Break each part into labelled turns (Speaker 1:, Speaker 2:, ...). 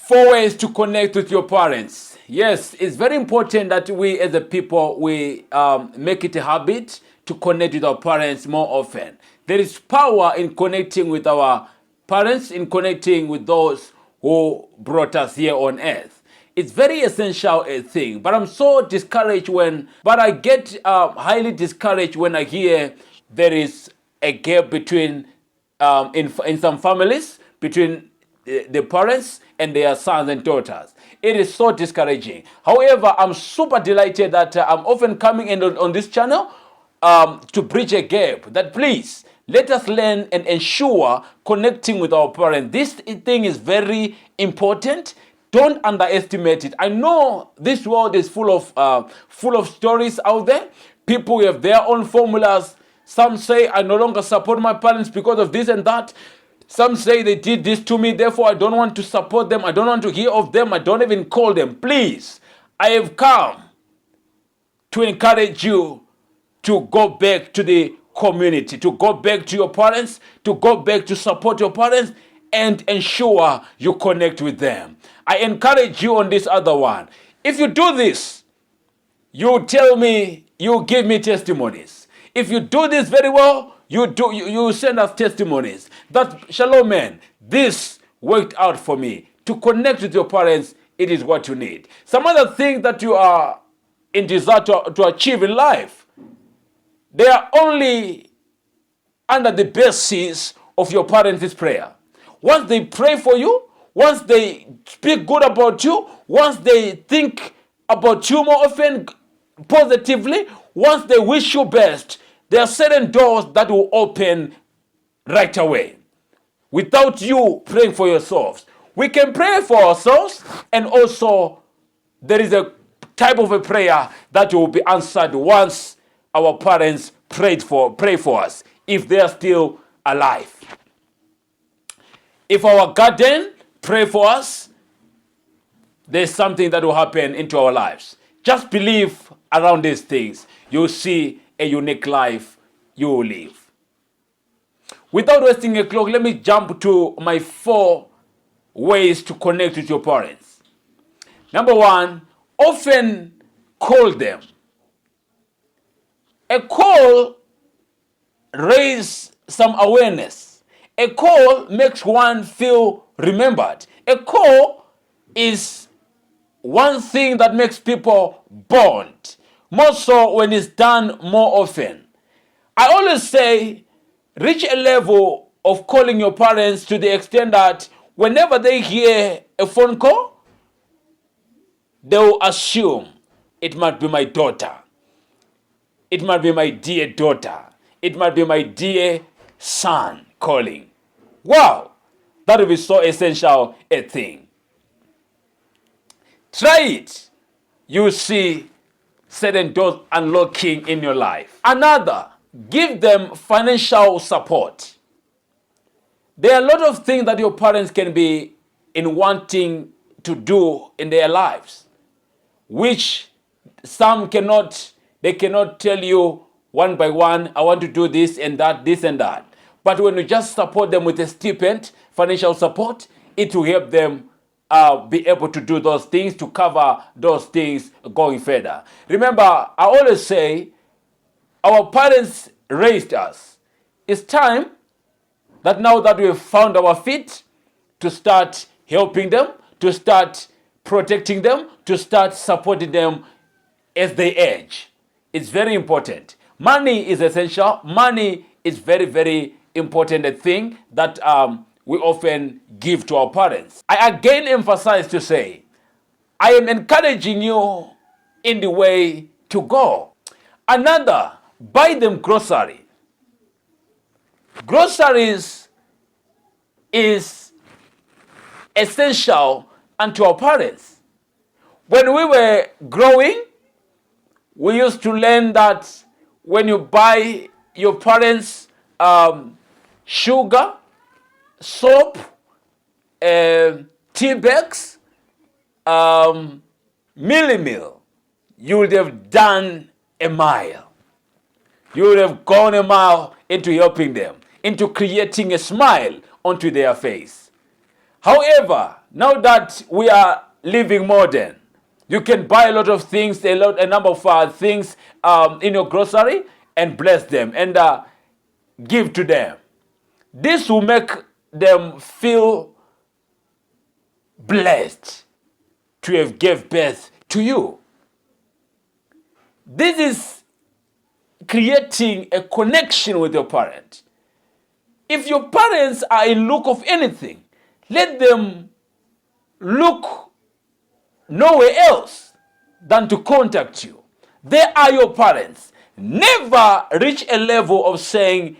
Speaker 1: 4 ways to connect with your parents. Yes, it's very important that we as a people, we make it a habit to connect with our parents more often. There is power in connecting with our parents, in connecting with those who brought us here on earth. It's very essential a thing, but I'm so discouraged I get highly discouraged when I hear there is a gap between, in some families, between the parents and their sons and daughters. It is so discouraging. However, I'm super delighted that I'm often coming in on this channel to bridge a gap. That please, let us learn and ensure connecting with our parents. This thing is very important. Don't underestimate it. I know this world is full of stories out there. People have their own formulas. Some say, I no longer support my parents because of this and that. Some say they did this to me, therefore I don't want to support them. I don't want to hear of them. I don't even call them. Please, I have come to encourage you to go back to the community, to go back to your parents, to go back to support your parents and ensure you connect with them. I encourage you on this other one. If you do this, you tell me, you give me testimonies. If you do this very well, you send us testimonies that, Shalom man, this worked out for me. To connect with your parents, it is what you need. Some other things that you are in desire to achieve in life, they are only under the basis of your parents' prayer. Once they pray for you, once they speak good about you, once they think about you more often positively, once they wish you best, there are certain doors that will open right away without you praying for yourselves. We can pray for ourselves, and also there is a type of a prayer that will be answered once our parents pray for us, if they are still alive. If our guardian pray for us, there's something that will happen into our lives. Just believe around these things. You'll see a unique life you will live. Without wasting a clock, let me jump to my 4 ways to connect with your parents. Number 1, often call them. A call raises some awareness. A call makes one feel remembered. A call is one thing that makes people bond, more so when it's done more often. I always say, reach a level of calling your parents to the extent that whenever they hear a phone call, they will assume it might be my daughter. It might be my dear daughter. It might be my dear son calling. Wow, that will be so essential a thing. Try it. You see certain doors unlocking in your life. Another, give them financial support. There are a lot of things that your parents can be in wanting to do in their lives, which some cannot, they cannot tell you one by one, I want to do this and that, this and that. But when you just support them with a stipend, financial support, it will help them be able to do those things, to cover those things going further. Remember, I always say, our parents raised us. It's time that now that we've found our feet, to start helping them, to start protecting them, to start supporting them as they age. It's very important. Money is essential. Money is very, very important, a thing that we often give to our parents. I again emphasize to say, I am encouraging you in the way to go. Another, buy them grocery. Groceries is essential unto our parents. When we were growing, we used to learn that when you buy your parents sugar, soap, tea bags, meal, you would have done a mile. You would have gone a mile into helping them, into creating a smile onto their face. However, now that we are living modern, you can buy a lot of things, a number of things in your grocery and bless them and give to them. This will make them feel blessed to have gave birth to you. This is creating a connection with your parent. If your parents are in look of anything, let them look nowhere else than to contact you. They are your parents. Never reach a level of saying,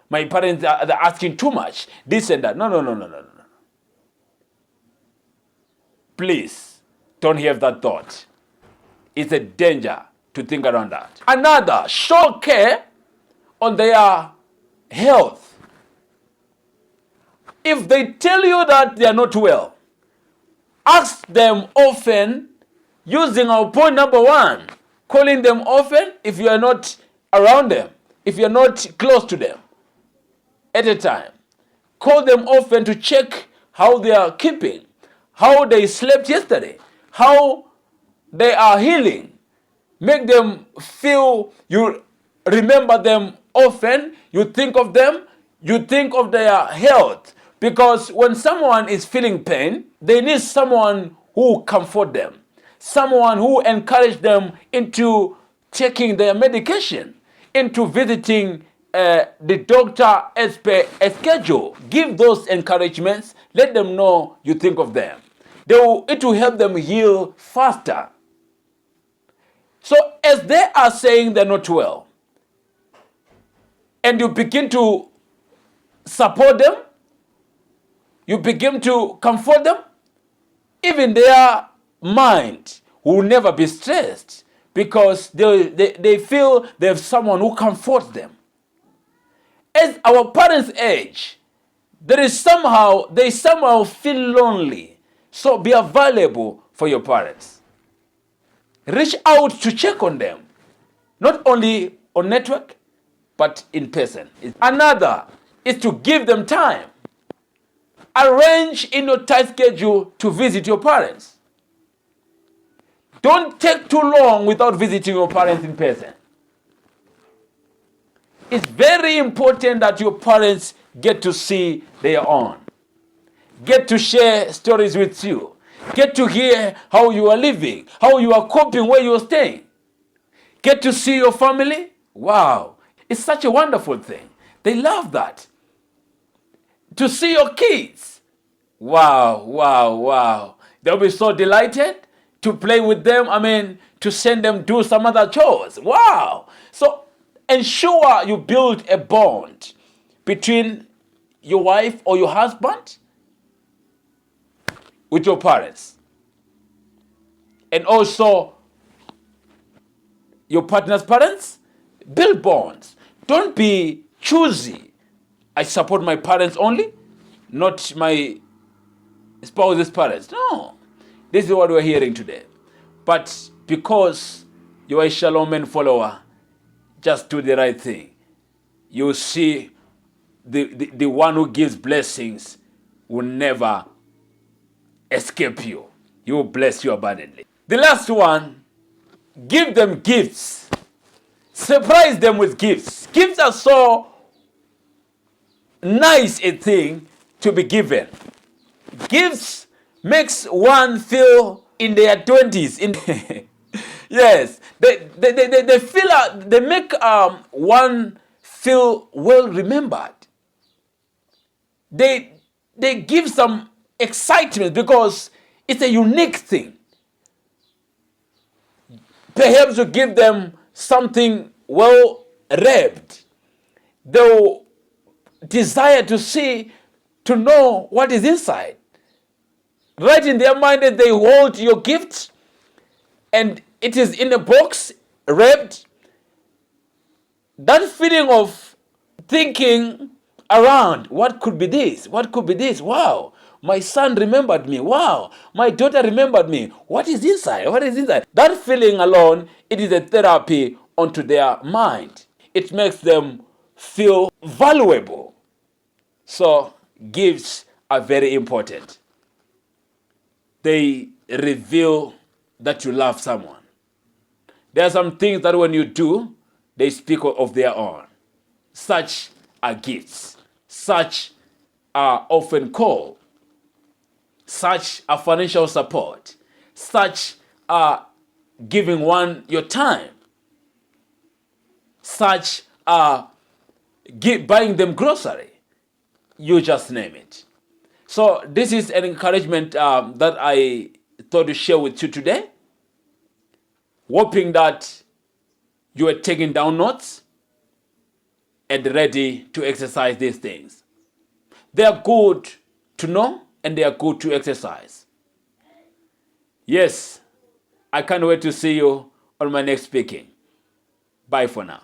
Speaker 1: my parents are they're asking too much, this and that. No. Please, don't have that thought. It's a danger to think around that. Another, show care on their health. If they tell you that they are not well, ask them often, using our point number 1, calling them often if you are not around them, if you are not close to them at a time. Call them often to check how they are keeping, how they slept yesterday, how they are healing. Make them feel you remember them often, you think of them, you think of their health. Because when someone is feeling pain, they need someone who comfort them, someone who encourage them into taking their medication, into visiting the doctor as per a schedule. Give those encouragements. Let them know you think of them. It will help them heal faster. So as they are saying they're not well, and you begin to support them, you begin to comfort them, even their mind will never be stressed because they feel they have someone who comforts them. As our parents age, they somehow feel lonely. So be available for your parents. Reach out to check on them, not only on network, but in person. Another is to give them time. Arrange in your tight schedule to visit your parents. Don't take too long without visiting your parents in person. It's very important that your parents get to see their own. Get to share stories with you. Get to hear how you are living, how you are coping where you are staying. Get to see your family. Wow, it's such a wonderful thing. They love that. To see your kids. Wow. They'll be so delighted to play with them. To send them do some other chores. Wow. So ensure you build a bond between your wife or your husband with your parents. And also your partner's parents. Build bonds. Don't be choosy. I support my parents only, not my spouse's parents. No. This is what we're hearing today. But because you are a Shalom Man follower, just do the right thing. You see, the one who gives blessings will never escape you. He will bless you abundantly. The last one, give them gifts. Surprise them with gifts. Gifts are so nice a thing to be given. Gifts makes one feel in their 20s. Yes, they make one feel well remembered. They give some excitement because it's a unique thing. Perhaps you give them something well wrapped. They'll desire to know what is inside. Right in their mind that they hold your gift and it is in a box wrapped. That feeling of thinking around, what could be this? What could be this? Wow, my son remembered me. Wow, my daughter remembered me. What is inside? What is inside? That feeling alone, it is a therapy onto their mind. It makes them feel valuable. So gifts are very important. they reveal that you love someone. There are some things that when you do, they speak of their own. Such are gifts. Such are often called. Such are financial support. Such are giving one your time. Such are buying them grocery. You just name it. So this is an encouragement that I thought to share with you today. Hoping that you are taking down notes and ready to exercise these things. They are good to know and they are good to exercise. Yes, I can't wait to see you on my next speaking. Bye for now.